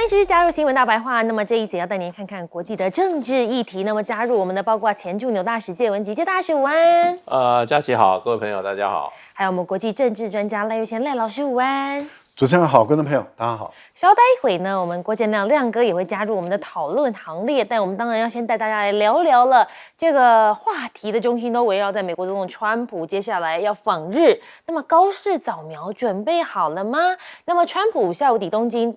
欢迎继续加入新闻大白话。那么这一节要带您看看国际的政治议题。那么加入我们的包括前驻纽大使介文吉介大使午安。佳琪好，各位朋友大家好。还有我们国际政治专家赖岳贤赖老师午安。主持人好，观众朋友大家好。稍待一会呢，我们郭建亮亮哥也会加入我们的讨论行列。但我们当然要先带大家来聊聊了，这个话题的中心都围绕在美国总统川普接下来要访日。那么高市早苗准备好了吗？那么川普下午抵东京，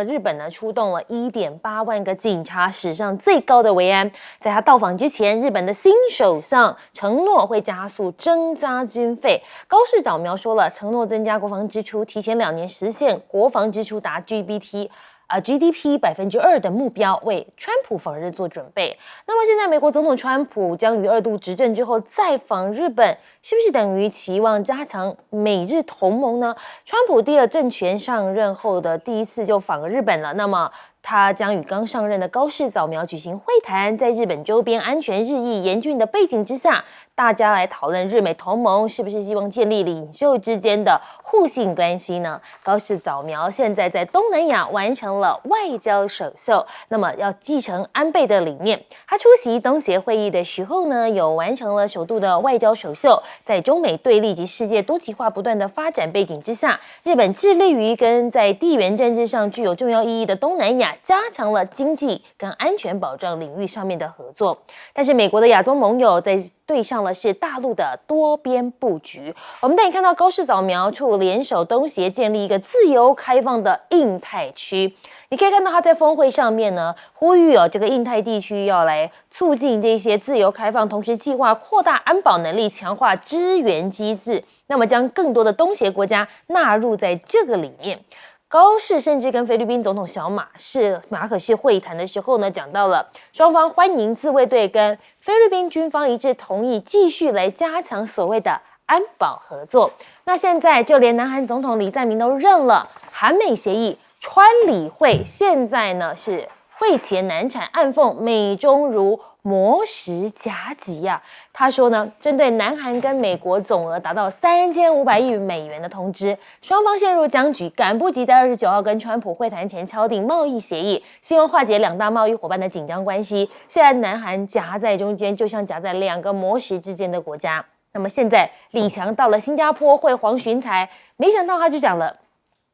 日本呢出动了1.8万个警察，史上最高的维安。在他到访之前，日本的新首相承诺会加速增加军费。高市早苗说了，承诺增加国防支出，提前2年实现国防支出达GDP 2% 的目标，为川普访日做准备。那么现在美国总统川普将于2度执政之后再访日本，是不是等于期望加强美日同盟呢？川普第2政权上任后的第1次就访日本了，那么他将与刚上任的高市早苗举行会谈。在日本周边安全日益严峻的背景之下，大家来讨论日美同盟是不是希望建立领袖之间的互信关系呢？高市早苗现在在东南亚完成了外交首秀，那么要继承安倍的理念。他出席东协会议的时候呢，有完成了首度的外交首秀。在中美对立及世界多极化不断的发展背景之下，日本致力于跟在地缘政治上具有重要意义的东南亚加强了经济跟安全保障领域上面的合作。但是美国的亚洲盟友在对上了是大陆的多边布局。我们带你看到高市早苗处联手东协建立一个自由开放的印太区。你可以看到他在峰会上面呢，呼吁这个印太地区要来促进这些自由开放，同时计划扩大安保能力，强化支援机制，那么将更多的东协国家纳入在这个里面。高市甚至跟菲律宾总统小马可仕会谈的时候呢，讲到了双方欢迎自卫队跟菲律宾军方一致同意继续来加强所谓的安保合作。那现在就连南韩总统李在明都认了韩美协议，川理会现在呢是会前难产，暗讽美中如磨石夹击啊。他说呢，针对南韩跟美国总额达到3500亿美元的通知，双方陷入僵局，赶不及在29号跟川普会谈前敲定贸易协议，希望化解2大贸易伙伴的紧张关系。现在南韩夹在中间，就像夹在2个磨石之间的国家。那么现在李强到了新加坡会黄循财，没想到他就讲了，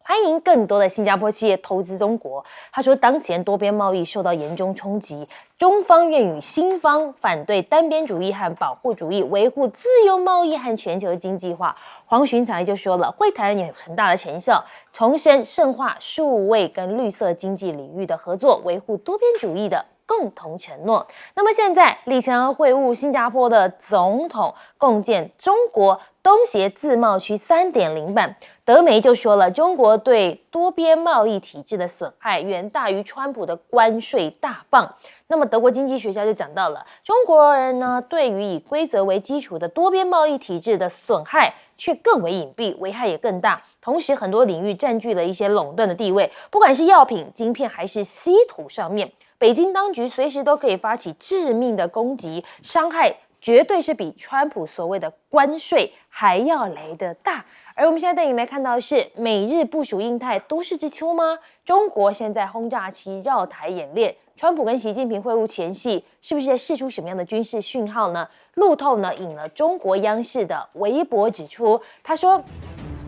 欢迎更多的新加坡企业投资中国。他说，当前多边贸易受到严重冲击，中方愿与新方反对单边主义和保护主义，维护自由贸易和全球经济化。黄循财就说了，会谈也有很大的成效，重申深化数位跟绿色经济领域的合作，维护多边主义的共同承诺。那么现在李强会晤新加坡的总统，共建中国东协自贸区3.0版。德媒就说了，中国对多边贸易体制的损害远大于川普的关税大棒。那么德国经济学家就讲到了，中国人呢对于以规则为基础的多边贸易体制的损害却更为隐蔽，危害也更大。同时很多领域占据了一些垄断的地位，不管是药品、晶片还是稀土上面，北京当局随时都可以发起致命的攻击，伤害绝对是比川普所谓的关税还要来得大。而我们现在带你来看到的是，美日部署印太多事之秋吗？中国现在轰炸机绕台演练，川普跟习近平会晤前夕，是不是在释出什么样的军事讯号呢？路透呢引了中国央视的微博指出，他说，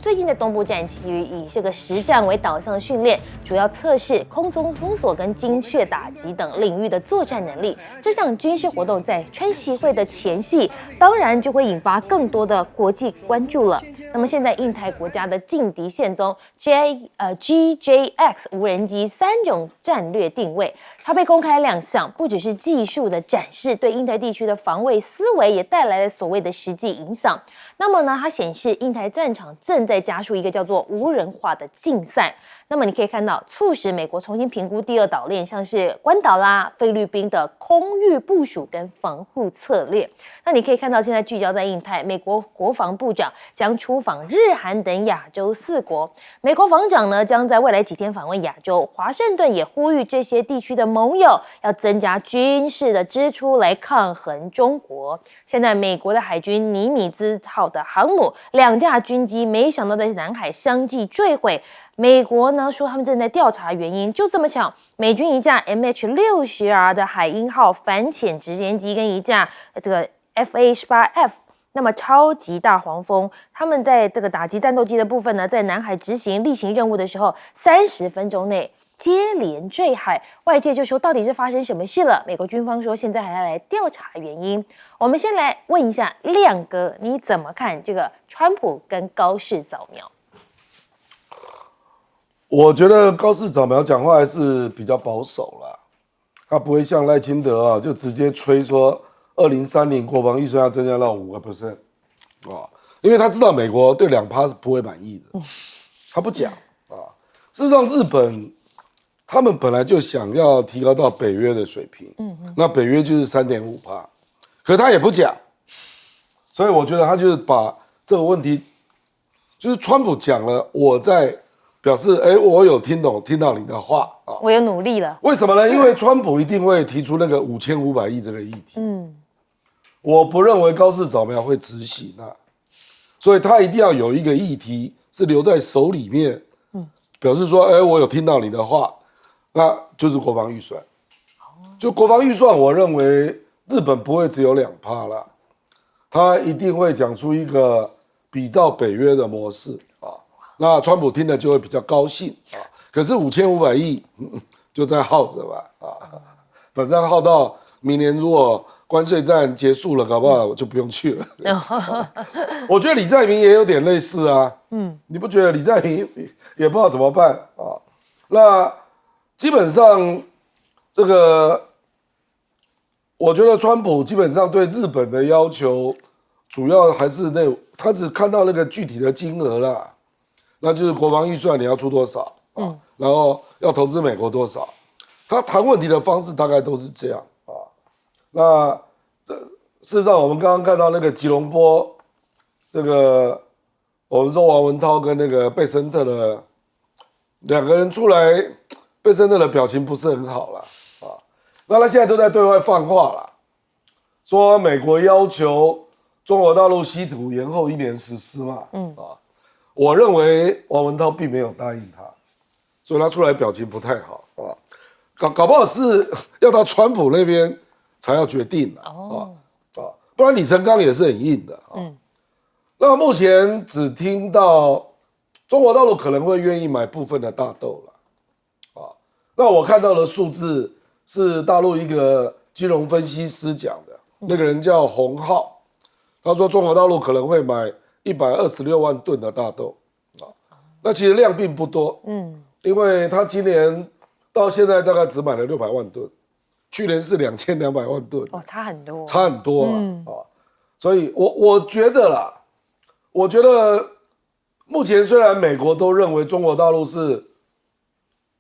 最近的东部战区以这个实战为导向训练，主要测试空中封锁跟精确打击等领域的作战能力。这项军事活动在川习会的前夕，当然就会引发更多的国际关注了。那么现在印太国家的劲敌现踪 GJX 无人机3种战略定位，它被公开亮相，不只是技术的展示，对印太地区的防卫思维也带来了所谓的实际影响。那么呢，它显示印太战场正在加速一个叫做无人化的竞赛。那么你可以看到，促使美国重新评估第2岛链，像是关岛啦、菲律宾的空域部署跟防护策略。那你可以看到，现在聚焦在印太，美国国防部长将出访日韩等亚洲4国，美国防长呢将在未来几天访问亚洲。华盛顿也呼吁这些地区的盟友要增加军事的支出来抗衡中国。现在美国的海军尼米兹号的航母2架军机，没想到在南海相继坠毁。美国呢说他们正在调查原因，就这么巧，美军一架 MH-60R 的海鹰号反潜直升机跟一架这个 FA-18F。那么超级大黄蜂，他们在这个打击战斗机的部分呢，在南海执行例行任务的时候，30分钟内接连坠海，外界就说到底是发生什么事了？美国军方说现在还要来调查原因。我们先来问一下亮哥，你怎么看这个川普跟高市早苗？我觉得高市早苗讲话还是比较保守啦，他不会像赖清德啊，就直接吹说2030国防预算要增加到5%啊，因为他知道美国对2%是不会满意的，他不讲啊。事实上，日本他们本来就想要提高到北约的水平，那北约就是3.5%，可是他也不讲，所以我觉得他就是把这个问题，就是川普讲了，我在表示，我有听到你的话啊，我有努力了。为什么呢？因为川普一定会提出那个5500亿这个议题，我不认为高市早苗会执行啊，所以他一定要有一个议题是留在手里面，表示说，我有听到你的话，那就是国防预算。就国防预算，我认为日本不会只有2%啦，他一定会讲出一个比照北约的模式啊，那川普听了就会比较高兴啊。可是5500亿就再耗着吧啊，反正耗到明年如果关税战结束了，搞不好我就不用去了。我觉得李在明也有点类似啊，你不觉得李在明也不知道怎么办啊？那基本上这个，我觉得川普基本上对日本的要求，主要还是他只看到那个具体的金额啦，那就是国防预算你要出多少啊，然后要投资美国多少，他谈问题的方式大概都是这样。那事实上，我们刚刚看到那个吉隆坡，这个我们说王文涛跟那个贝森特的2个人出来，贝森特的表情不是很好啦啊。那他现在都在对外放话啦，说美国要求中国大陆稀土延后1年实施嘛，我认为王文涛并没有答应他，所以他出来表情不太好啊，搞不好是要到川普那边才要决定的不然李承刚也是很硬的那目前只听到中国大陆可能会愿意买部分的大豆了那我看到的数字是大陆一个金融分析师讲的，那个人叫洪浩，他说中国大陆可能会买126万吨的大豆那其实量并不多，因为他今年到现在大概只买了600万吨。去年是2200万吨，差很多，差很多所以我觉得啦，我觉得目前虽然美国都认为中国大陆是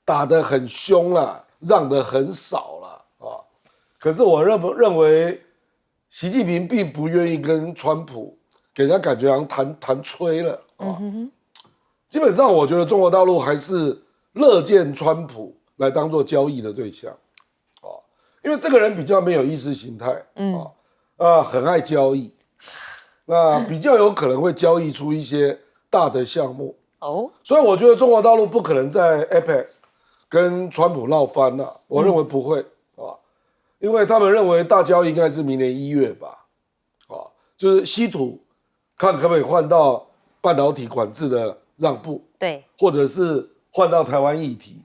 打得很凶啦，让得很少啦可是我认为习近平并不愿意跟川普给人家感觉好像谈吹了基本上我觉得中国大陆还是乐见川普来当做交易的对象。因为这个人比较没有意识形态，很爱交易，那比较有可能会交易出一些大的项目所以我觉得中国大陆不可能在 APEC 跟川普闹翻我认为不会因为他们认为大交易应该是明年1月吧就是稀土看可不可以换到半导体管制的让步，对，或者是换到台湾议题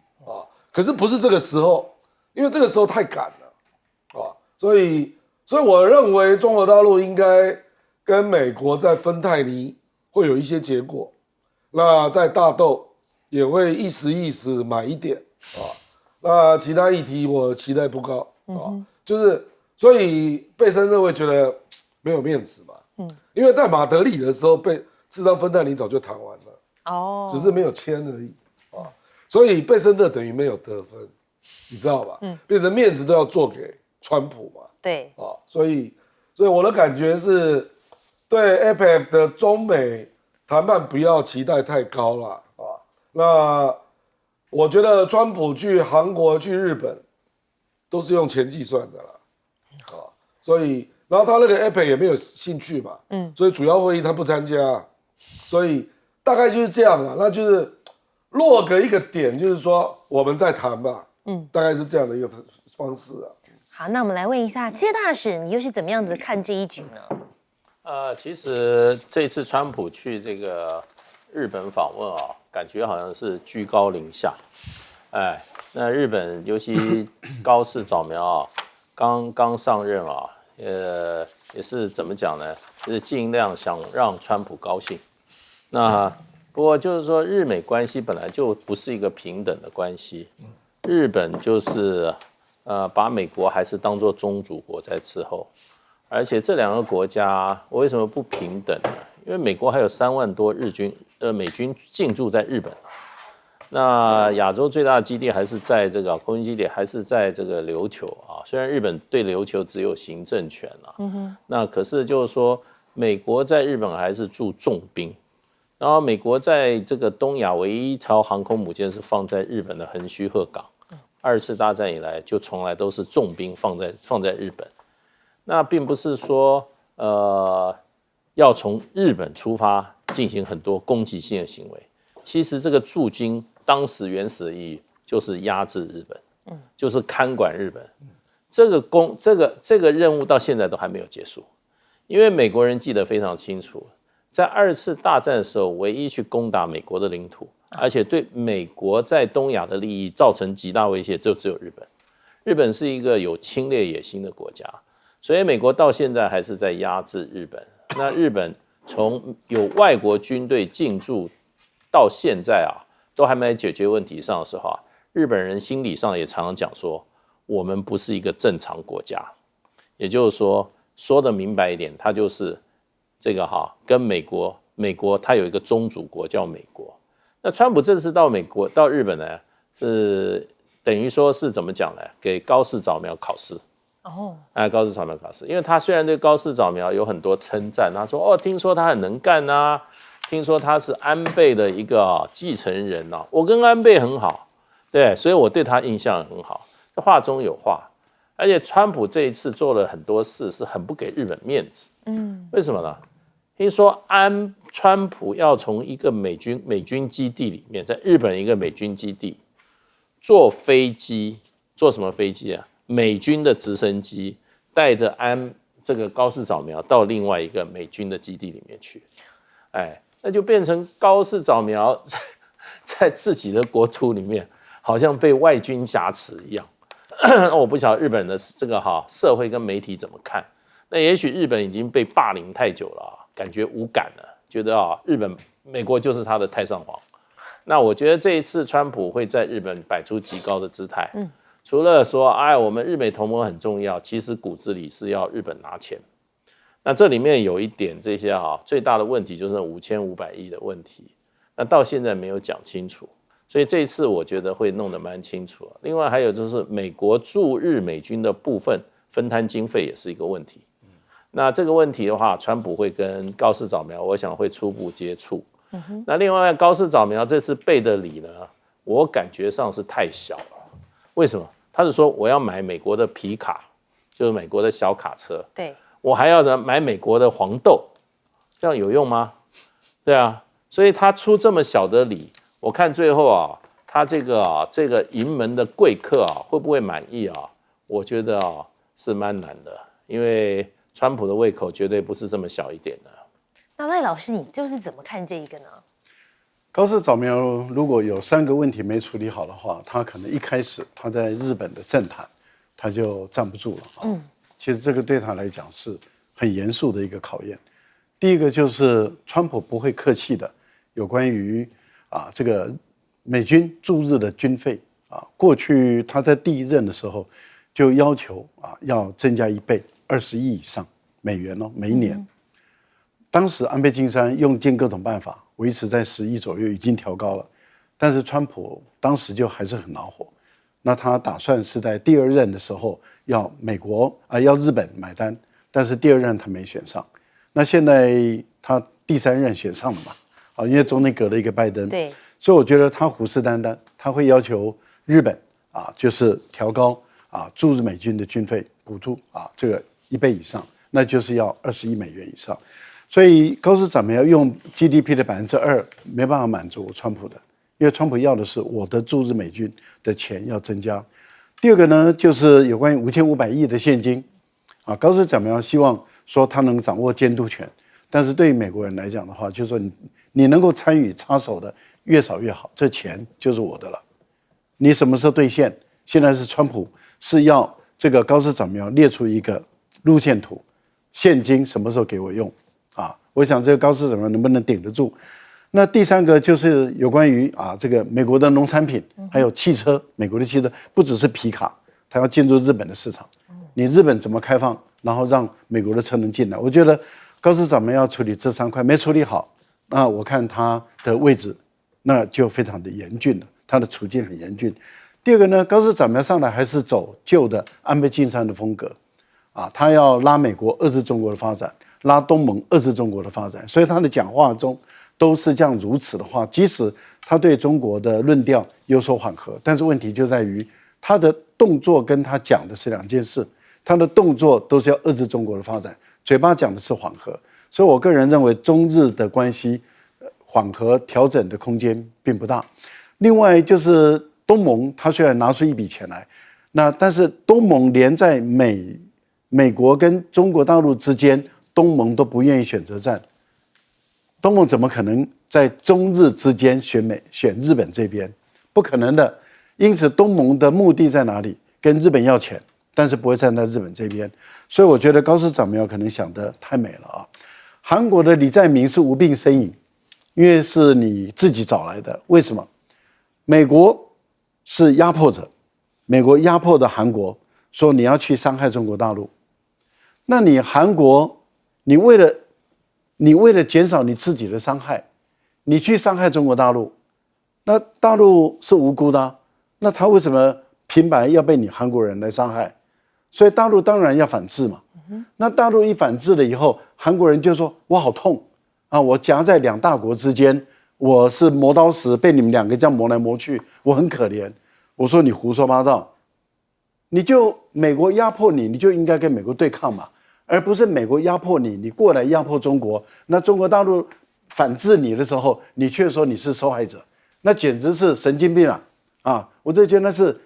可是不是这个时候，因为这个时候太赶了。所以我认为中国大陆应该跟美国在芬太尼会有一些结果，那在大豆也会意思买一点那其他议题我期待不高就是所以贝森特会觉得没有面子嘛因为在马德里的时候事实上芬太尼早就谈完了只是没有签而已所以贝森特等于没有得分，你知道吧变成面子都要做给川普嘛，对所以我的感觉是，对 APEC 的中美谈判不要期待太高了那我觉得川普去韩国、去日本都是用钱计算的啦所以然后他那个 APEC 也没有兴趣嘛所以主要会议他不参加，所以大概就是这样啦。那就是落个一个点，就是说我们在谈吧，大概是这样的一个方式啊。好，那我们来问一下谢大使，你又是怎么样子看这一局呢？其实这次川普去这个日本访问啊，感觉好像是居高临下。哎，那日本尤其高市早苗啊，刚上任啊，也是怎么讲呢？就是尽量想让川普高兴。那不过就是说，日美关系本来就不是一个平等的关系，日本就是把美国还是当作宗主国在伺候。而且这两个国家为什么不平等呢？因为美国还有3万多美军进驻在日本，那亚洲最大的基地还是在这个空军基地，还是在这个琉球啊。虽然日本对琉球只有行政权啊，那可是就是说，美国在日本还是驻重兵，然后美国在这个东亚唯一一条航空母舰是放在日本的横须贺港。2次大战以来就从来都是重兵放在日本。那并不是说要从日本出发进行很多攻击性的行为，其实这个驻军当时原始的意义就是压制日本，就是看管日本。这个任务到现在都还没有结束，因为美国人记得非常清楚，在2次大战的时候，唯一去攻打美国的领土，而且对美国在东亚的利益造成极大威胁，就只有日本。日本是一个有侵略野心的国家。所以美国到现在还是在压制日本。那日本从有外国军队进驻到现在啊，都还没解决问题上的时候啊，日本人心理上也常常讲说，我们不是一个正常国家。也就是说，说得明白一点，它就是这个跟美国它有一个宗主国叫美国。那川普这次到日本呢，是等于说是怎么讲呢？给高市早苗考试。高市早苗考试，因为他虽然对高市早苗有很多称赞，他说听说他很能干啊，听说他是安倍的一个继承人啊，我跟安倍很好，对，所以我对他印象很好。这话中有话，而且川普这一次做了很多事是很不给日本面子，为什么呢？听说川普要从一个美军基地里面，在日本一个美军基地坐飞机，坐什么飞机啊？美军的直升机带着这个高市早苗到另外一个美军的基地里面去，那就变成高市早苗在自己的国土里面，好像被外军挟持一样。我不晓得日本的这个社会跟媒体怎么看。那也许日本已经被霸凌太久了，感觉无感了，觉得美国就是他的太上皇。那我觉得这一次川普会在日本摆出极高的姿态。除了说我们日美同盟很重要，其实骨子里是要日本拿钱。那这里面有一点这些最大的问题就是5500亿的问题，那到现在没有讲清楚，所以这一次我觉得会弄得蛮清楚。另外还有就是美国驻日美军的部分分摊经费也是一个问题。那这个问题的话，川普会跟高市早苗我想会初步接触。那另外高市早苗这次背的礼呢，我感觉上是太小了。为什么？他是说我要买美国的皮卡，就是美国的小卡车，对，我还要买美国的黄豆，这样有用吗？对啊，所以他出这么小的礼，我看最后他这个迎门的贵客会不会满意我觉得是蛮难的，因为川普的胃口绝对不是这么小一点的。那赖老师，你就是怎么看这一个呢？高市早苗如果有3个问题没处理好的话，他可能一开始他在日本的政坛他就站不住了其实这个对他来讲是很严肃的一个考验。第一个就是川普不会客气的，有关于这个美军驻日的军费过去他在第1任的时候就要求要增加1倍，20亿以上美元每一年。当时安倍晋三用尽各种办法维持在10亿左右，已经调高了，但是川普当时就还是很恼火。那他打算是在第2任的时候要美国要日本买单，但是第2任他没选上。那现在他第3任选上了嘛？因为中间隔了一个拜登，对，所以我觉得他虎视眈眈，他会要求日本就是调高驻日美军的军费补助这个1倍以上，那就是要20亿美元以上。所以高市早苗用 GDP 的2%没办法满足川普的，因为川普要的是我的驻日美军的钱要增加。第二个呢，就是有关于5500亿的现金，高市早苗希望说他能掌握监督权，但是对于美国人来讲的话，就是说你能够参与插手的越少越好，这钱就是我的了。你什么时候兑现？现在是川普是要这个高市早苗列出一个路线图，现金什么时候给我用啊？我想这个高市早苗能不能顶得住？那第三个就是有关于这个美国的农产品，还有汽车，美国的汽车不只是皮卡，它要进入日本的市场，你日本怎么开放，然后让美国的车能进来？我觉得高市早苗要处理这3块没处理好，那我看他的位置那就非常的严峻了，他的处境很严峻。第二个呢，高市早苗上来还是走旧的安倍晋三的风格，他要拉美国遏制中国的发展，拉东盟遏制中国的发展，所以他的讲话中都是这样如此的话，即使他对中国的论调有所缓和，但是问题就在于他的动作跟他讲的是2件事，他的动作都是要遏制中国的发展，嘴巴讲的是缓和，所以我个人认为中日的关系缓和调整的空间并不大。另外就是东盟，他虽然拿出一笔钱来，但是东盟连在美国跟中国大陆之间，东盟都不愿意选择站。东盟怎么可能在中日之间选日本这边？不可能的。因此，东盟的目的在哪里？跟日本要钱，但是不会站在日本这边。所以，我觉得高市早苗可能想得太美了啊。韩国的李在明是无病呻吟，因为是你自己找来的。为什么？美国是压迫者，美国压迫的韩国说你要去伤害中国大陆，那你韩国，你为了减少你自己的伤害，你去伤害中国大陆，那大陆是无辜的那他为什么平白要被你韩国人来伤害？所以大陆当然要反制嘛。那大陆一反制了以后，韩国人就说：“我好痛我夹在2大国之间，我是磨刀石，被你们2个这样磨来磨去，我很可怜。”我说你胡说八道，你就美国压迫你，你就应该跟美国对抗嘛。而不是美国压迫你，你过来压迫中国，那中国大陆反制你的时候，你却说你是受害者，那简直是神经病我就觉得那是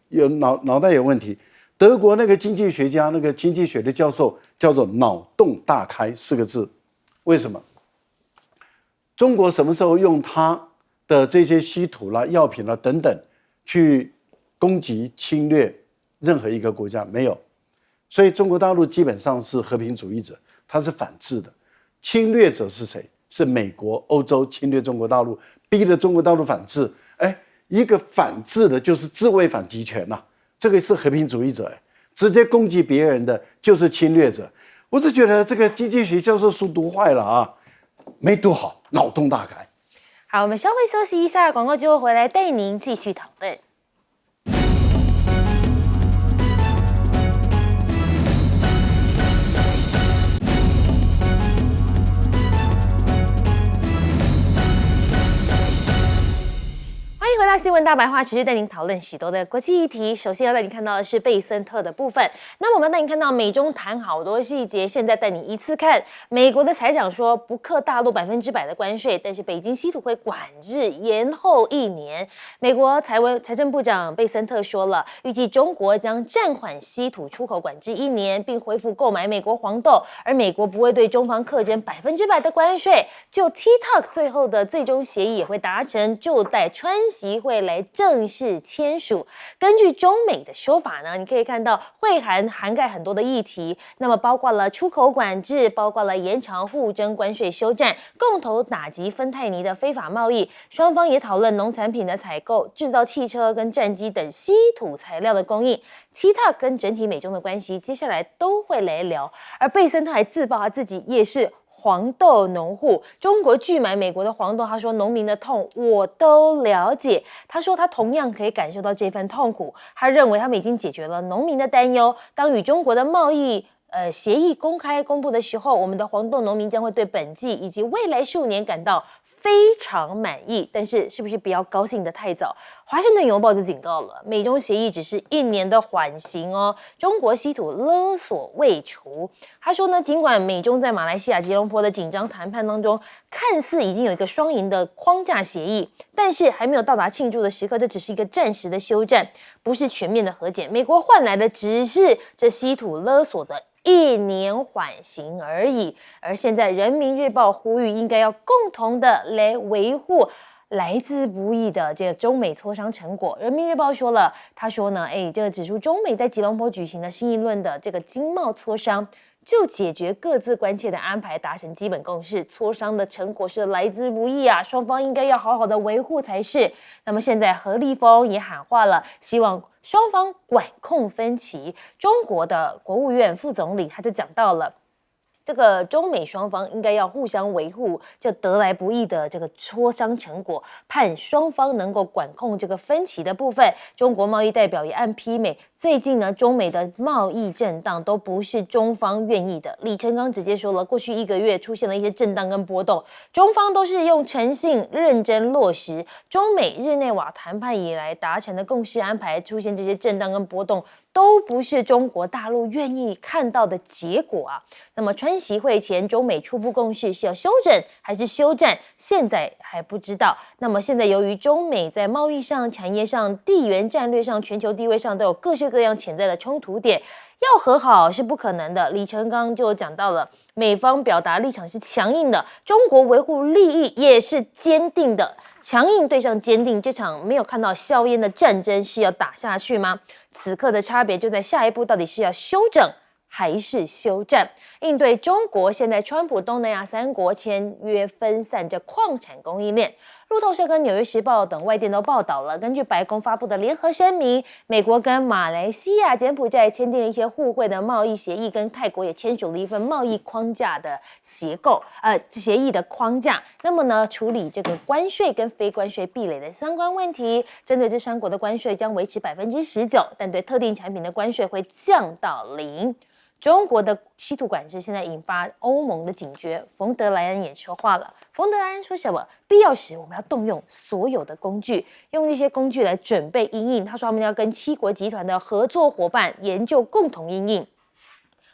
有脑袋有问题。德国那个经济学家，那个经济学的教授叫做脑洞大开4个字，为什么？中国什么时候用它的这些稀土啦、药品啦等等去攻击侵略任何一个国家？没有。所以中国大陆基本上是和平主义者，它是反制的。侵略者是谁？是美国、欧洲侵略中国大陆，逼着中国大陆反制。一个反制的就是自卫反击权这个是和平主义者直接攻击别人的就是侵略者。我只觉得这个经济学教授书读坏了没读好，脑洞大开。好，我们稍微休息一下，广告之后回来带您继续讨论。欢迎回到新闻大白话，持续带您讨论许多的国际议题。首先要带您看到的是贝森特的部分。那我们带您看到美中谈好多细节，现在带你一次看。美国的财长说不课大陆100%的关税，但是北京稀土会管制延后1年。美国财政部长贝森特说了，预计中国将暂缓稀土出口管制1年，并恢复购买美国黄豆，而美国不会对中方课征100%的关税。就 TikTok 最后的最终协议也会达成，就待川习会来正式签署。根据中美的说法呢，你可以看到会涵盖很多的议题，那么包括了出口管制，包括了延长互征关税休战，共同打击芬太尼的非法贸易。双方也讨论农产品的采购、制造汽车跟战机等稀土材料的供应。TikTok 跟整体美中的关系，接下来都会来聊。而贝森特还自曝他自己也是黄豆农户，中国拒买美国的黄豆，他说农民的痛我都了解。他说他同样可以感受到这份痛苦，他认为他们已经解决了农民的担忧。当与中国的贸易协议公布的时候，我们的黄豆农民将会对本季以及未来数年感到非常满意，但是是不是不要高兴得太早？华盛顿邮报就警告了，美中协议只是1年的缓刑哦，中国稀土勒索未除。他说呢，尽管美中在马来西亚吉隆坡的紧张谈判当中，看似已经有一个双赢的框架协议，但是还没有到达庆祝的时刻，这只是一个暂时的休战，不是全面的和解。美国换来的只是这稀土勒索的1年缓刑而已。而现在，《人民日报》呼吁应该要共同的来维护来之不易的这个中美磋商成果。人民日报说了，他说呢，这个指出中美在吉隆坡举行的新一轮的这个经贸磋商，就解决各自关切的安排达成基本共识，磋商的成果是来之不易啊，双方应该要好好的维护才是。那么现在何立峰也喊话了，希望双方管控分歧。中国的国务院副总理他就讲到了，这个中美双方应该要互相维护这得来不易的这个磋商成果，盼双方能够管控这个分歧的部分。中国贸易代表也暗批美，最近呢，中美的贸易震荡都不是中方愿意的。李成钢直接说了，过去1个月出现了一些震荡跟波动，中方都是用诚信认真落实中美日内瓦谈判以来达成的共识安排，出现这些震荡跟波动，都不是中国大陆愿意看到的结果啊。那么川习会前，中美初步共识是要休整还是休战，现在还不知道。那么现在由于中美在贸易上、产业上、地缘战略上、全球地位上都有各式各样潜在的冲突点，要和好是不可能的。李成钢就讲到了，美方表达立场是强硬的，中国维护利益也是坚定的。强硬对上坚定，这场没有看到硝烟的战争是要打下去吗？此刻的差别就在下一步到底是要休整还是休战？应对中国，现在川普东南亚3国签约分散着矿产供应链。路透社跟纽约时报等外电都报道了，根据白宫发布的联合声明，美国跟马来西亚、柬埔寨签订了一些互惠的贸易协议，跟泰国也签署了一份贸易框架的协议的框架。那么呢，处理这个关税跟非关税壁垒的相关问题，针对这3国的关税将维持19%，但对特定产品的关税会降到0%。中国的稀土管制现在引发欧盟的警觉，冯德莱恩也说话了。冯德莱恩说什么？必要时我们要动用所有的工具，用这些工具来准备因应。他说他们要跟7国集团的合作伙伴研究共同因应。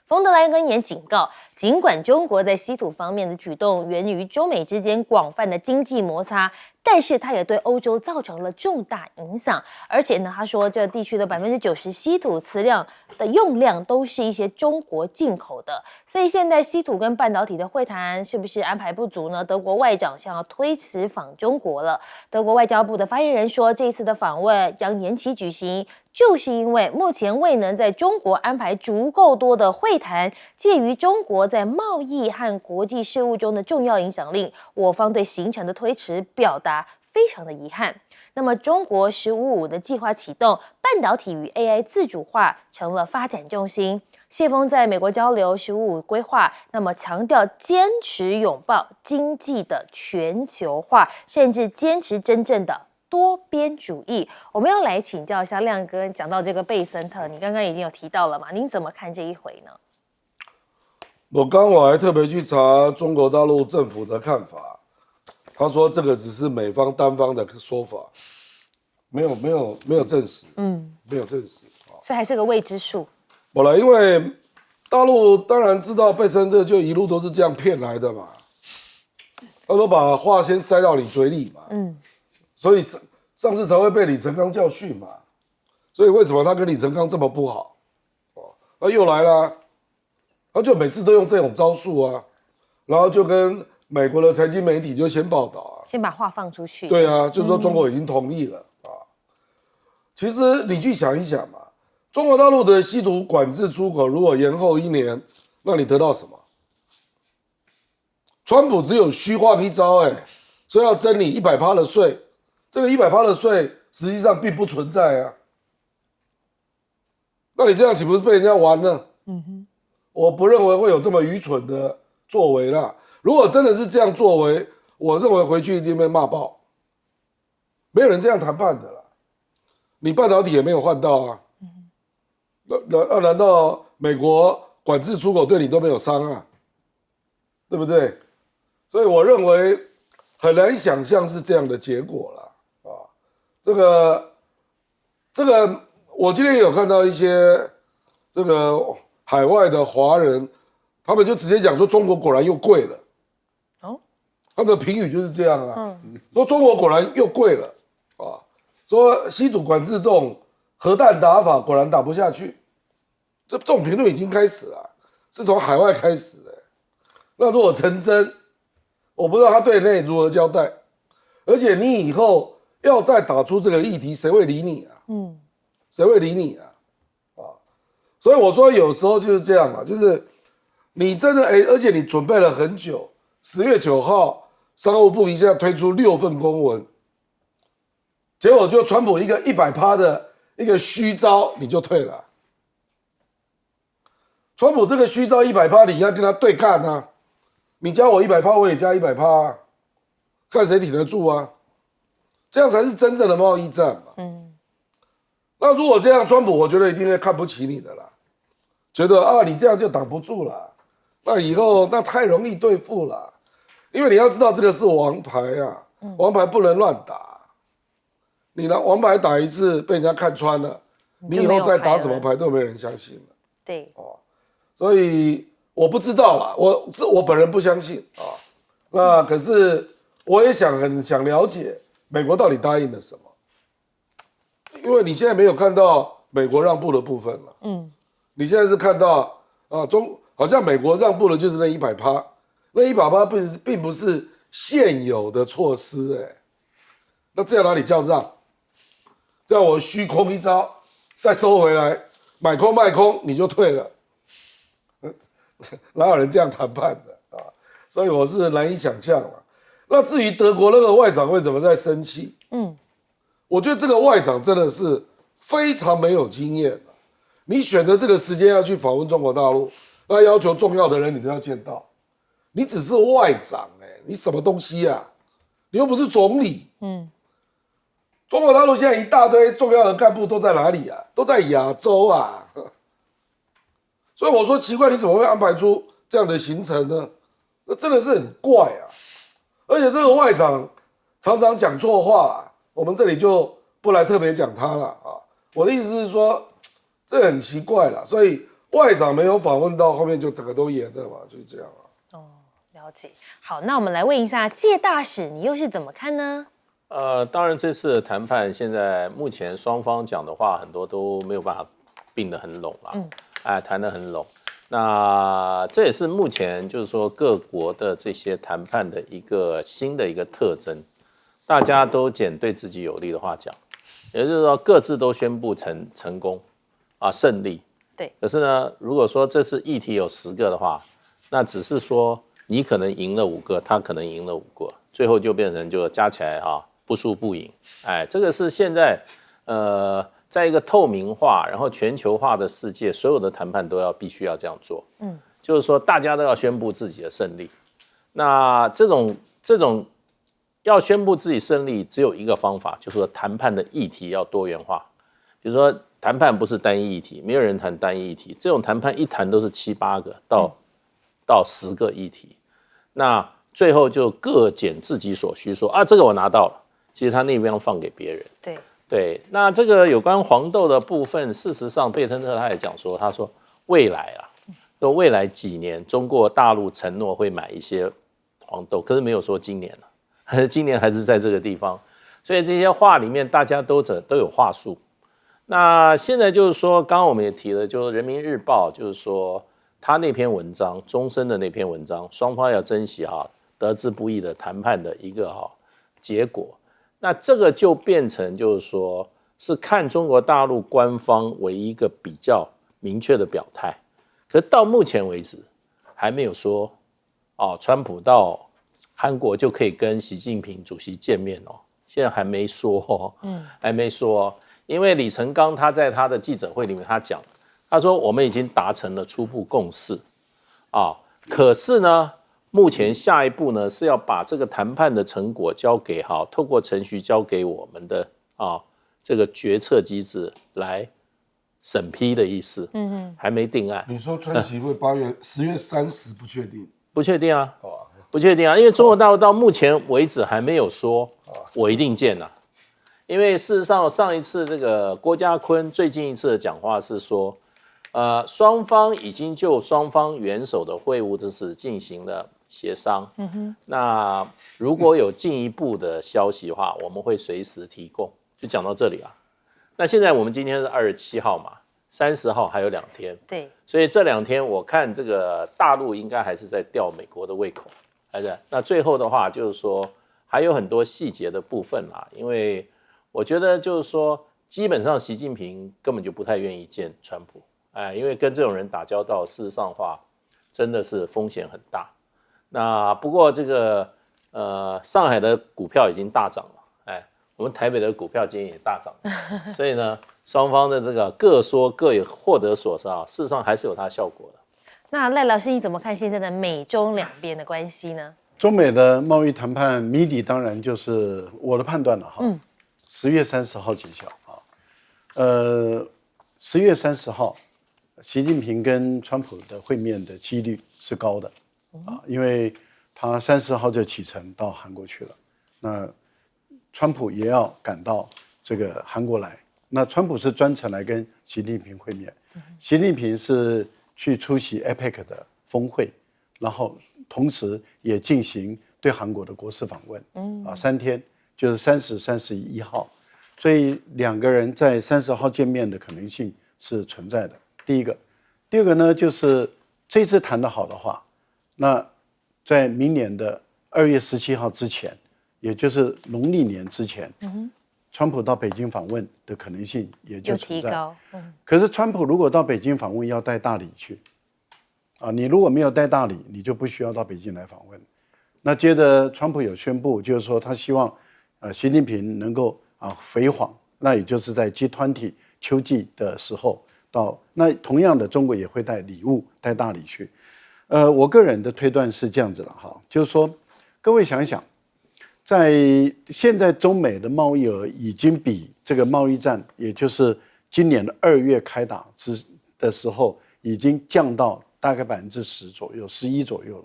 冯德莱恩也警告，尽管中国在稀土方面的举动源于中美之间广泛的经济摩擦，但是它也对欧洲造成了重大影响。而且呢，他说这地区的90%稀土磁量的用量都是一些中国进口的，所以现在稀土跟半导体的会谈是不是安排不足呢？德国外长想要推迟访中国了。德国外交部的发言人说，这一次的访问将延期举行，就是因为目前未能在中国安排足够多的会谈，介于中国在贸易和国际事务中的重要影响力，我方对行程的推迟表达非常的遗憾。那么中国“15+5”的计划启动，半导体与 AI 自主化成了发展重心。谢峰在美国交流“15+5”规划，那么强调坚持拥抱经济的全球化，甚至坚持真正的多边主义。我们要来请教一下亮哥，讲到这个贝森特，你刚刚已经有提到了嘛？您怎么看这一回呢？我还特别去查中国大陆政府的看法，他说这个只是美方单方的说法，没有证实，没有证实，所以还是个未知数。因为大陆当然知道贝森特就一路都是这样骗来的嘛，他都把话先塞到你嘴里嘛，所以上次才会被李成钢教训嘛，所以为什么他跟李成钢这么不好？他又来了，他就每次都用这种招数啊，然后就跟美国的财经媒体就先报道啊，先把话放出去。对啊，就是说中国已经同意了啊。其实你去想一想嘛，中国大陆的稀土管制出口如果延后1年，那你得到什么？川普只有虚晃一招，说要征你100%的税，这个100%的税实际上并不存在啊。那你这样岂不是被人家玩了？我不认为会有这么愚蠢的作为啦。如果真的是这样作为，我认为回去一定被骂爆。没有人这样谈判的啦。你半导体也没有换到啊。难道美国管制出口对你都没有伤啊？对不对？所以我认为很难想象是这样的结果了啊。这个，我今天有看到一些这个海外的华人，他们就直接讲说中国果然又贵了。哦，他们的评语就是这样啊，说中国果然又贵了啊，说稀土管制重，核弹打法果然打不下去。这种评论已经开始了，是从海外开始的。那如果成真，我不知道他对内如何交代，而且你以后要再打出这个议题，谁会理你啊？谁会理你啊？所以我说有时候就是这样嘛，就是你真的而且你准备了很久，10月9号商务部一下推出6份公文，结果就川普一个100%的一个虚招，你就退了。川普这个虚招100%，你要跟他对干啊！你加我100%，我也加100%啊，看谁挺得住啊！这样才是真正的贸易战嘛。那如果这样，川普我觉得一定会看不起你的啦，觉得啊你这样就挡不住了，那以后那太容易对付了，因为你要知道这个是王牌啊，王牌不能乱打，你拿王牌打一次被人家看穿了，你以后再打什么牌都没人相信了。对，所以我不知道啦，我本人不相信啊。那可是我也很想了解美国到底答应了什么，因为你现在没有看到美国让步的部分了。你现在是看到啊，好像美国让步的就是那100%，那100%并不是现有的措施那这样哪里叫让？这样我虚空一招，再收回来，买空卖空你就退了。哪有人这样谈判的啊？所以我是难以想象了。那至于德国那个外长为什么在生气？我觉得这个外长真的是非常没有经验的。你选择这个时间要去访问中国大陆，那要求重要的人你都要见到，你只是外长你什么东西啊？你又不是总理。中国大陆现在一大堆重要的干部都在哪里啊？都在亚洲啊。所以我说奇怪，你怎么会安排出这样的行程呢？那真的是很怪啊！而且这个外长常常讲错话我们这里就不来特别讲他了啊。我的意思是说，这很奇怪了。所以外长没有访问到后面就整个都严了嘛，就是这样啊。了解。好，那我们来问一下介大使，你又是怎么看呢？当然这次的谈判现在目前双方讲的话很多都没有办法并得很拢啦。谈得很拢。那这也是目前就是说各国的这些谈判的一个新的一个特征，大家都捡对自己有利的话讲，也就是说各自都宣布成功胜利。对。可是呢，如果说这次议题有10个的话，那只是说你可能赢了5个，他可能赢了5个，最后就变成就加起来不输不赢。这个是现在在一个透明化然后全球化的世界，所有的谈判都必须要这样做。就是说大家都要宣布自己的胜利。那这种要宣布自己胜利，只有一个方法，就是说谈判的议题要多元化。比如说谈判不是单一议题，没有人谈单一议题，这种谈判一谈都是7、8个到10个议题。那最后就各捡自己所需，说这个我拿到了，其实他那边放给别人。对，那这个有关黄豆的部分，事实上贝特特他也讲说，他说未来几年中国大陆承诺会买一些黄豆，可是没有说今年了，今年还是在这个地方，所以这些话里面大家都有话术。那现在就是说，刚刚我们也提了，就是人民日报就是说他那篇文章，中深的那篇文章，双方要珍惜得之不易的谈判的一个结果。那这个就变成就是说是看中国大陆官方为一个比较明确的表态，可是到目前为止还没有说川普到韩国就可以跟习近平主席见面现在还没说还没说因为李承刚他在他的记者会里面他说我们已经达成了初步共识可是呢目前下一步呢是要把这个谈判的成果交给透过程序交给我们的这个决策机制来审批的意思，还没定案。你说川习会10月30不确定？不确定不确定啊，因为中国大陆到目前为止还没有说我一定见啊。因为事实上上一次这个郭家坤最近一次的讲话是说，双方已经就双方元首的会晤之事进行了协商。那如果有进一步的消息的话，我们会随时提供。就讲到这里啊。那现在我们今天是27号嘛，30号还有2天。对，所以这2天我看这个大陆应该还是在吊美国的胃口，还是？那最后的话就是说还有很多细节的部分啦，因为我觉得就是说基本上习近平根本就不太愿意见川普，因为跟这种人打交道，事实上的话真的是风险很大。那不过这个上海的股票已经大涨了，我们台北的股票今天也大涨了，所以呢。双方的这个各说各有获得所少，事实上还是有它效果的。那赖老师你怎么看现在的美中两边的关系呢？中美的贸易谈判谜底当然就是我的判断了哈。10月30号揭晓啊。10月30号，习近平跟川普的会面的几率是高的啊，因为他30号就启程到韩国去了。那川普也要赶到这个韩国来。那川普是专程来跟习近平会面，习近平是去出席 APEC 的峰会，然后同时也进行对韩国的国事访问，3天，就是30、31号，所以2个人在30号见面的可能性是存在的。第一个，第二个呢，就是这次谈得好的话，那在明年的2月17号之前，也就是农历年之前。川普到北京访问的可能性也就存在。有提高。可是川普如果到北京访问要带大礼去，你如果没有带大礼，你就不需要到北京来访问。那接着川普有宣布，就是说他希望习近平能够回访，那也就是在 G20 秋季的时候到。那同样的，中国也会带礼物、带大礼去。我个人的推断是这样子了哈，就是说各位想一想。在现在中美的贸易额已经比这个贸易战，也就是今年的2月开打的时候，已经降到大概10%左右，11%左右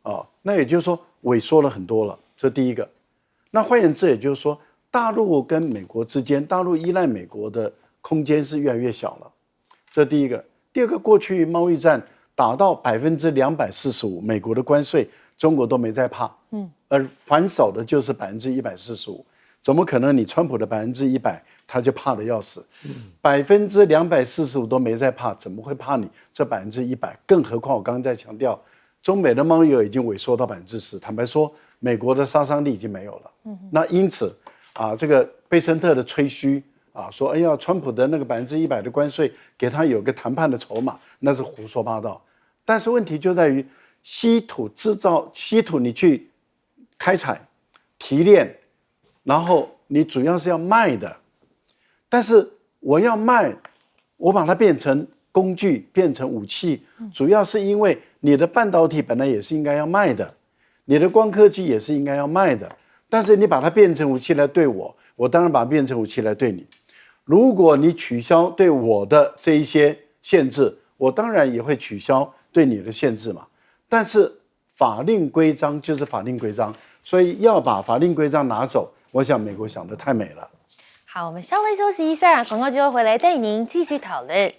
了。那也就是说萎缩了很多了，这第一个。那换言之，也就是说，大陆跟美国之间，大陆依赖美国的空间是越来越小了，这第一个。第二个，过去贸易战打到245%，美国的关税，中国都没在怕。而还手的就是145%，怎么可能你川普的100%他就怕得要死？245%都没在怕，怎么会怕你这100%？更何况我刚刚在强调，中美的贸易额已经萎缩到10%，坦白说，美国的杀伤力已经没有了。那因此这个贝森特的吹嘘说哎呀，川普的那个100%的关税给他有个谈判的筹码，那是胡说八道。但是问题就在于稀土制造，稀土你去开采、提炼，然后你主要是要卖的，但是我要卖，我把它变成工具，变成武器，主要是因为你的半导体本来也是应该要卖的，你的光刻机也是应该要卖的，但是你把它变成武器来对我，我当然把它变成武器来对你。如果你取消对我的这一些限制，我当然也会取消对你的限制嘛。但是法令规章就是法令规章，所以要把法令规章拿走，我想美国想得太美了。好，我们稍微休息一下，广告之后回来带您继续讨论。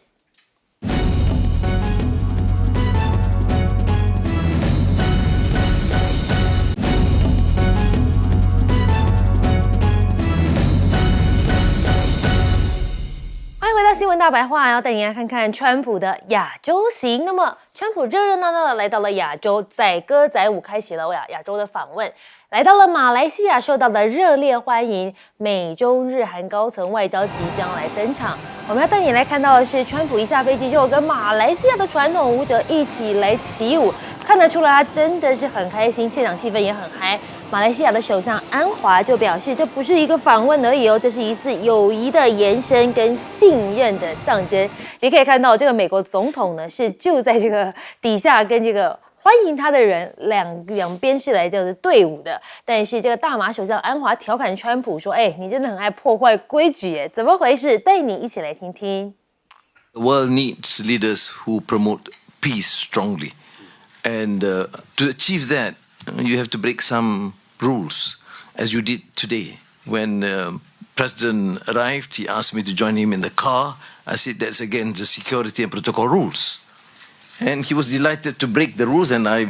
回到新闻大白话，要带您来看看川普的亚洲行。那么，川普热热闹闹的来到了亚洲，载歌载舞开启了亚洲的访问，来到了马来西亚，受到了热烈欢迎。美中日韩高层外交即将来登场。我们要带你来看到的是，川普一下飞机就跟马来西亚的传统舞者一起来起舞，看得出来他真的是很开心，现场气氛也很嗨。马来西亚的首相安华就表示，这不是一个访问而已哦，这是一次友谊的延伸跟信任的象征。你可以看到，这个美国总统呢是就在这个底下跟这个欢迎他的人两边是来就是队伍的。但是这个大马首相安华调侃川普说：“你真的很爱破坏规矩耶，怎么回事？”带你一起来听听。The world needs leaders who promote peace strongly, and to achieve that, you have to break some rules, as you did today. When President arrived, he asked me to join him in the car. I said, that's against the security and protocol rules. And he was delighted to break the rules, and I...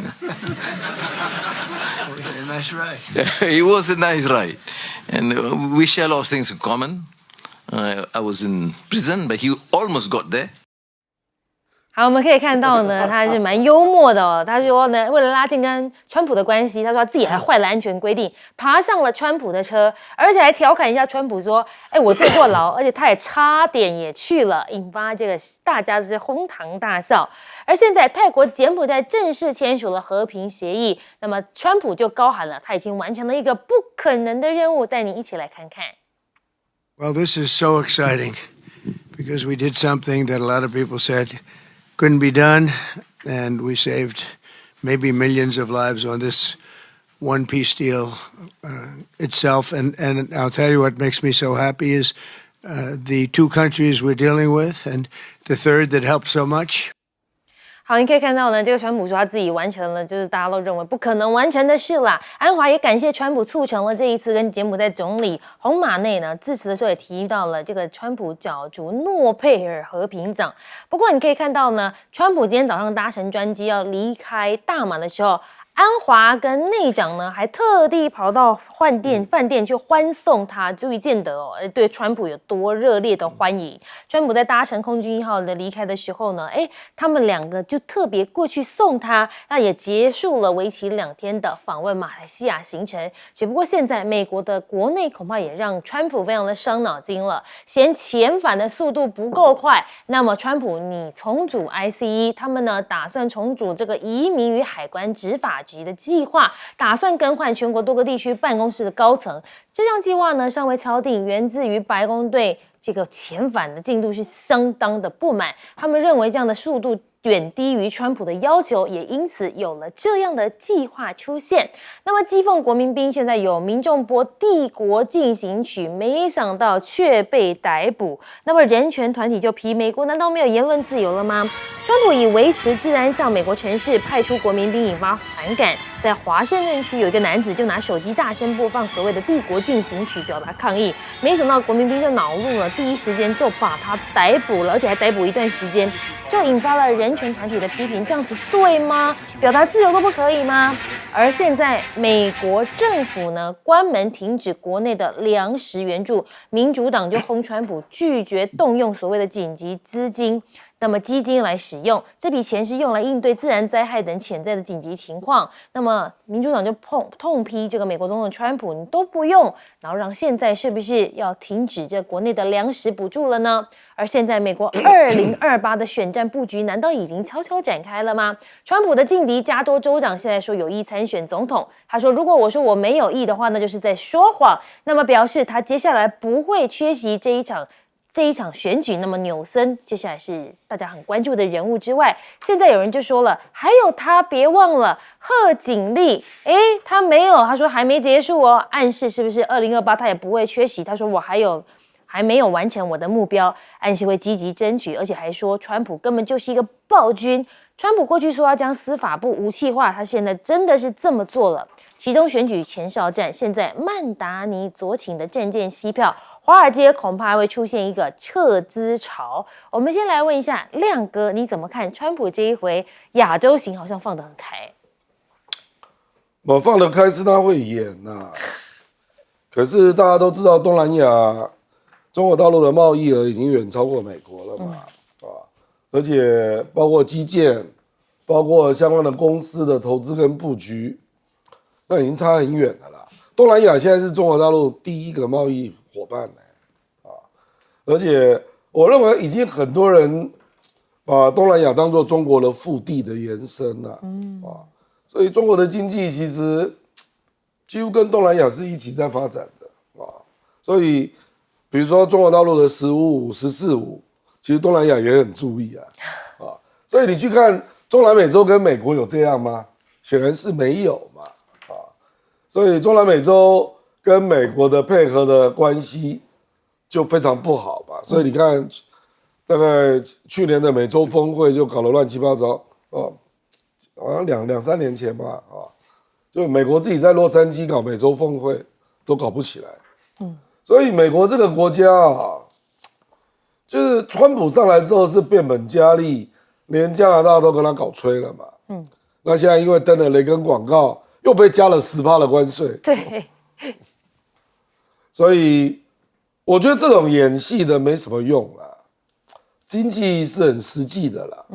A nice ride. It was a nice ride. And we share a lot of things in common. I was in prison, but he almost got there. 好，我们可以看到呢，他是蛮幽默的哦。他说呢，为了拉近跟川普的关系，他说他自己还坏了安全规定，爬上了川普的车，而且还调侃一下川普说：“哎，我坐过牢，而且他也差点也去了。”引发这个大家是哄堂大笑。而现在泰国柬埔寨正式签署了和平协议，那么川普就高喊了，他已经完成了一个不可能的任务，带你一起来看看。Well, this is so exciting because we did something that a lot of people said couldn't be done, and we saved maybe millions of lives on this one peace deal itself. And I'll tell you what makes me so happy is the two countries we're dealing with, and the third that helped so much. 好，你可以看到呢，这个川普说他自己完成了，就是大家都认为不可能完成的事啦。安华也感谢川普促成了这一次跟柬埔寨总理洪马内呢致辞的时候也提到了这个川普角逐诺贝尔和平奖。不过你可以看到呢，川普今天早上搭乘专机要离开大马的时候，安华跟内长呢还特地跑到饭店去欢送他，足以见得哦，对川普有多热烈的欢迎。川普在搭乘空军1号的离开的时候呢，他们两个就特别过去送他，那也结束了为期2天的访问马来西亚行程。只不过现在美国的国内恐怕也让川普非常的伤脑筋了，嫌遣返的速度不够快。那么川普你重组 ICE， 他们呢打算重组这个移民与海关执法局的计划，打算更换全国多个地区办公室的高层。这项计划呢尚未敲定，源自于白宫对这个遣返的进度是相当的不满，他们认为这样的速度远低于川普的要求，也因此有了这样的计划出现。那么讥讽国民兵现在有民众播《帝国进行曲》，没想到却被逮捕。那么人权团体就批美国难道没有言论自由了吗？川普以维持治安向美国城市派出国民兵引发反感，在华盛顿区有一个男子就拿手机大声播放所谓的《帝国进行曲》表达抗议，没想到国民兵就恼怒了，第一时间就把他逮捕了，而且还逮捕一段时间，就引发了人权团体的批评，这样子对吗？表达自由都不可以吗？而现在美国政府呢关门停止国内的粮食援助，民主党就轰川普拒绝动用所谓的紧急资金。那么基金来使用，这笔钱是用来应对自然灾害等潜在的紧急情况。那么民主党就痛批这个美国总统川普，你都不用，然后让现在是不是要停止这国内的粮食补助了呢？而现在美国2028的选战布局难道已经悄悄展开了吗？川普的劲敌加州州长现在说有意参选总统，他说如果我说我没有意的话，那就是在说谎。那么表示他接下来不会缺席这一场选举。那么纽森接下来是大家很关注的人物之外，现在有人就说了，还有他别忘了贺锦丽，他没有，他说还没结束哦，暗示是不是2028他也不会缺席？他说我还没有完成我的目标，暗示会积极争取，而且还说川普根本就是一个暴君。川普过去说要将司法部武器化，他现在真的是这么做了。其中选举前哨战，现在曼达尼左倾的政见西票，华尔街恐怕会出现一个撤资潮。我们先来问一下亮哥，你怎么看川普这一回亚洲行好像放得很开？我放得开是他会演呐，可是大家都知道东南亚中国大陆的贸易额已经远超过美国了嘛，而且包括基建，包括相关的公司的投资跟布局，那已经差很远了啦。东南亚现在是中国大陆第一个贸易伙伴而且我认为已经很多人把东南亚当作中国的腹地的延伸了，所以中国的经济其实几乎跟东南亚是一起在发展的所以比如说中国大陆的15、14、其实东南亚也很注意所以你去看中南美洲跟美国有这样吗？显然是没有嘛所以中南美洲跟美国的配合的关系就非常不好嘛，所以你看，大概去年的美洲峰会就搞得乱七八糟好像2、3年前吧就美国自己在洛杉矶搞美洲峰会都搞不起来。所以美国这个国家啊，就是川普上来之后是变本加厉，连加拿大都跟他搞吹了嘛。那现在因为登了雷根广告，又被加了10%的关税。对，所以我觉得这种演戏的没什么用啦，经济是很实际的啦。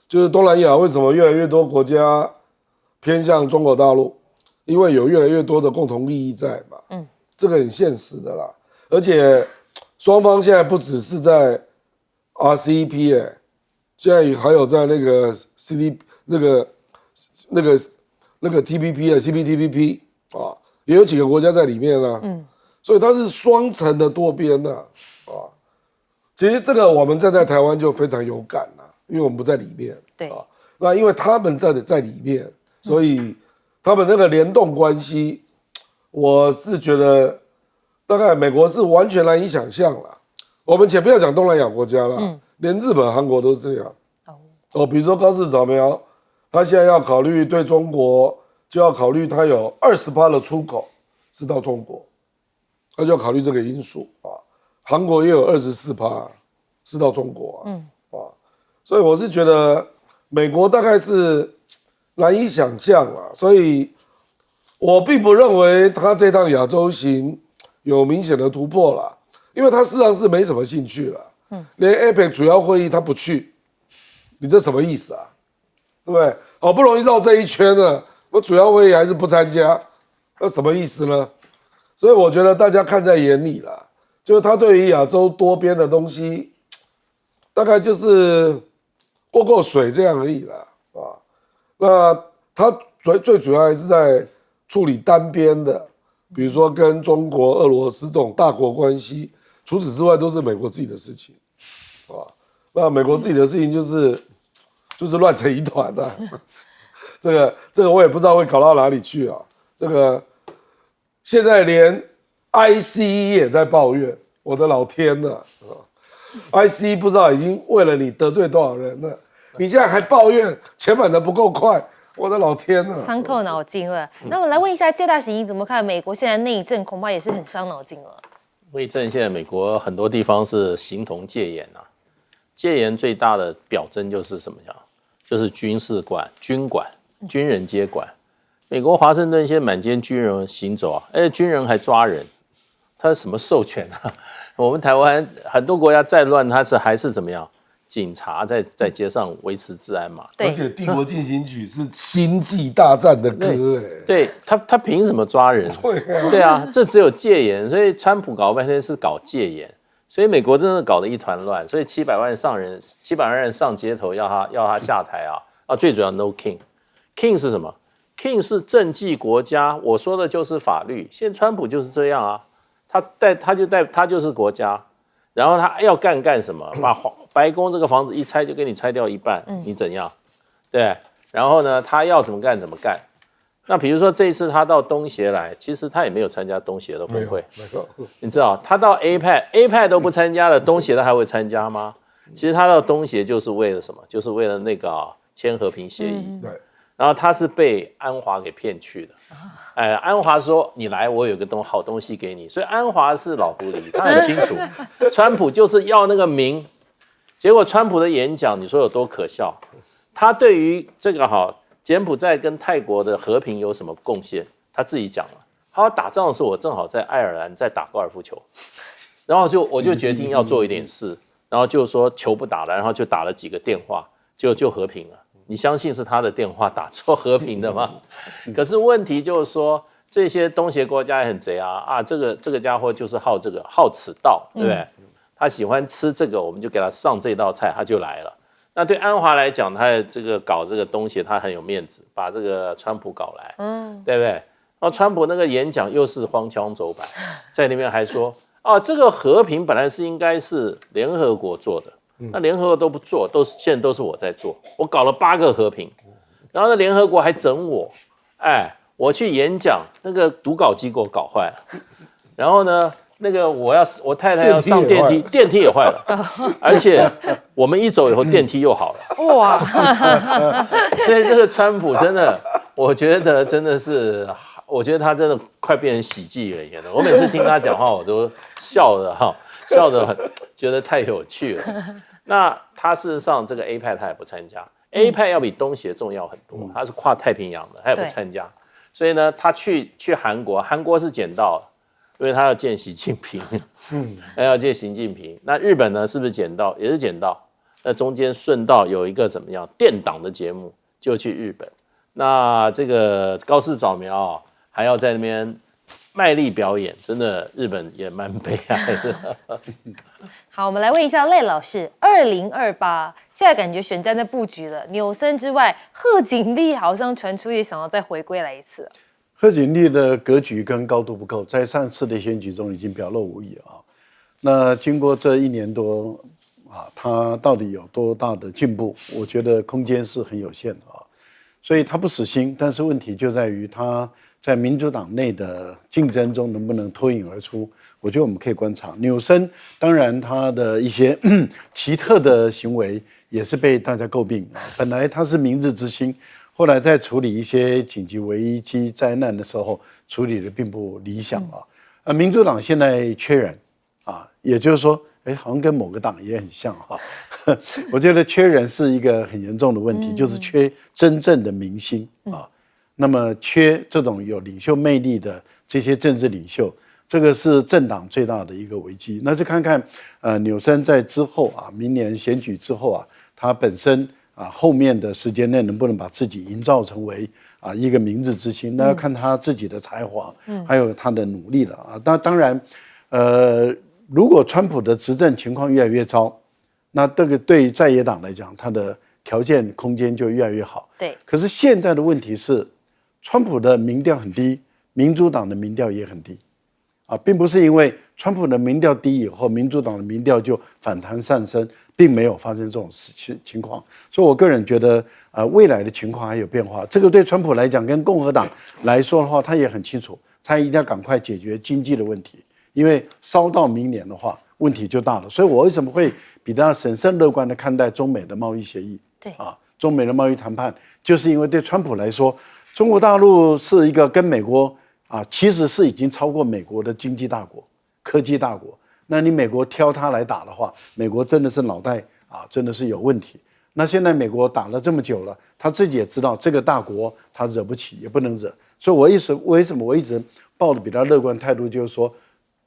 就是东南亚为什么越来越多国家偏向中国大陆，因为有越来越多的共同利益在嘛。这个很现实的啦。而且双方现在不只是在 RCEP 现在还有在那个 那个 TPP CPTPP 啊，也有几个国家在里面啊。所以它是双层的多边的啊。其实这个我们站在台湾就非常有感啦，因为我们不在里面。对啊，那因为他们在里面，所以他们那个联动关系，我是觉得大概美国是完全难以想象啦。我们且不要讲东南亚国家啦，连日本、韩国都是这样。比如说高市早苗，他现在要考虑对中国，就要考虑他有20%的出口是到中国，他就要考虑这个因素啊。韩国也有24%是到中国所以我是觉得美国大概是难以想象啊，所以我并不认为他这趟亚洲行有明显的突破啦，因为他事实上是没什么兴趣了，连 APEC 主要会议他不去，你这什么意思啊？对不对？好不容易绕这一圈了，我主要会议还是不参加，那什么意思呢？所以我觉得大家看在眼里啦，就是他对于亚洲多边的东西，大概就是过水这样而已啦啊。那他最主要还是在处理单边的，比如说跟中国、俄罗斯这种大国关系，除此之外都是美国自己的事情啊。那美国自己的事情就是乱成一团的，这个我也不知道会搞到哪里去啊。这个现在连 ICE 也在抱怨，我的老天呐！ICE 不知道已经为了你得罪多少人了，你现在还抱怨遣返的不够快，我的老天呐！伤透脑筋了。那我们来问一下介大使，你怎么看美国现在内政，恐怕也是很伤脑筋了。内政现在美国很多地方是形同戒严啊，戒严最大的表征就是什么呀？就是军事管、军人接管。美国华盛顿现在满街军人行走啊，而且军人还抓人，他什么授权啊？我们台湾很多国家再乱，他还是怎么样？警察在街上维持治安嘛。而且《帝国进行曲》是星际大战的歌对他凭什么抓人？对啊，这只有戒严，所以川普搞半天是搞戒严，所以美国真的搞得一团乱，所以700万人上街头要他下台啊！最主要 no king 是什么 ？king 是政绩国家，我说的就是法律。现在川普就是这样啊，他就是国家，然后他要干什么？把白宫这个房子一拆就给你拆掉一半，你怎样？对，然后呢，他要怎么干怎么干。那比如说这一次他到东协来，其实他也没有参加东协的峰会，你知道，他到 APEC 都不参加了，东协他还会参加吗？其实他到东协就是为了什么？就是为了那个签和平协议。对。然后他是被安华给骗去的，安华说你来，我有个好东西给你，所以安华是老狐狸，他很清楚，川普就是要那个名，结果川普的演讲你说有多可笑？他对于这个柬埔寨跟泰国的和平有什么贡献？他自己讲了，他说打仗的时候我正好在爱尔兰在打高尔夫球，然后我就决定要做一点事，然后就说球不打了，然后就打了几个电话，就和平了。你相信是他的电话打错和平的吗？可是问题就是说，这些东协国家也很贼啊！这个家伙就是好此道，对不对？他喜欢吃这个，我们就给他上这道菜，他就来了。那对安华来讲，他这个搞这个东协，他很有面子，把这个川普搞来，对不对？然后川普那个演讲又是荒腔走板，在那边还说这个和平本来是应该是联合国做的。那联合国都不做，现在都是我在做。我搞了8个和平，然后呢，联合国还整我，我去演讲，那个读稿机给我搞坏了。然后呢，那个我太太要上电梯，电梯也坏了，而且我们一走以后电梯又好了。哇，所以这个川普真的，我觉得真的是，我觉得他真的快变成喜剧演员了。我每次听他讲话，我都笑得很，觉得太有趣了。那他事实上这个 APEC 他也不参加，APEC 要比东协重要很多，他是跨太平洋的，他也不参加。所以呢，他去韩国，韩国是捡到，因为他要见习近平，他要见习近平。那日本呢，是不是捡到？也是捡到。那中间顺道有一个怎么样电档的节目，就去日本。那这个高市早苗还要在那边卖力表演，真的日本也蛮悲哀的。好，我们来问一下赖老师，2028现在感觉选战在布局了，纽森之外，贺锦丽好像传出也想要再回归来一次了。贺锦丽的格局跟高度不够，在上次的选举中已经表露无遗啊。那经过这1年多啊，他到底有多大的进步？我觉得空间是很有限的啊。所以他不死心，但是问题就在于他在民主党内的竞争中能不能脱颖而出？我觉得我们可以观察纽森，当然他的一些奇特的行为也是被大家诟病啊。本来他是明日之星，后来在处理一些紧急危机灾难的时候，处理的并不理想啊。民主党现在缺人啊，也就是说，好像跟某个党也很像哈。我觉得缺人是一个很严重的问题，就是缺真正的明星啊。那么缺这种有领袖魅力的这些政治领袖，这个是政党最大的一个危机。那就看看纽森在之后啊，明年选举之后啊，他本身啊后面的时间内能不能把自己营造成为啊一个明日之星，那要看他自己的才华，还有他的努力了啊。当然，如果川普的执政情况越来越糟，那这个对在野党来讲，他的条件空间就越来越好。对。可是现在的问题是，川普的民调很低，民主党的民调也很低，啊，并不是因为川普的民调低以后，民主党的民调就反弹上升，并没有发生这种情况。所以我个人觉得，未来的情况还有变化。这个对川普来讲，跟共和党来说的话，他也很清楚，他一定要赶快解决经济的问题，因为烧到明年的话，问题就大了。所以我为什么会比较审慎乐观的看待中美的贸易协议？对啊，中美的贸易谈判，就是因为对川普来说，中国大陆是一个跟美国啊，其实是已经超过美国的经济大国、科技大国。那你美国挑他来打的话，美国真的是脑袋啊，真的是有问题。那现在美国打了这么久了，他自己也知道这个大国他惹不起，也不能惹。所以为什么我一直抱着比较乐观态度，就是说，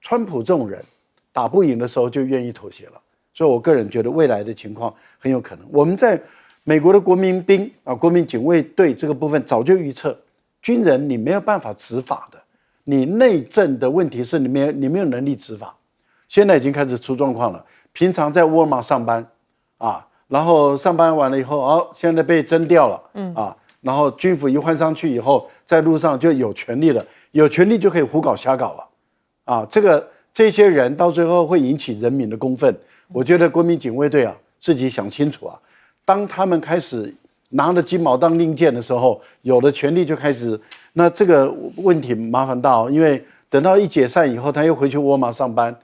川普这种人打不赢的时候就愿意妥协了。所以我个人觉得未来的情况很有可能。我们在美国的国民兵啊、国民警卫队这个部分早就预测，军人你没有办法执法的，你内政的问题是你没有能力执法。现在已经开始出状况了。平常在沃尔玛上班啊，然后上班完了以后，现在被征调了，啊，然后军服一换上去以后，在路上就有权利了，有权利就可以胡搞瞎搞了，啊，这些人到最后会引起人民的公愤。我觉得国民警卫队啊，自己想清楚啊，当他们开始拿着金毛当令箭的时候，有了权利就开始，那这个问题麻烦大哦，因为等到一解散以后，他又回去沃尔玛上班。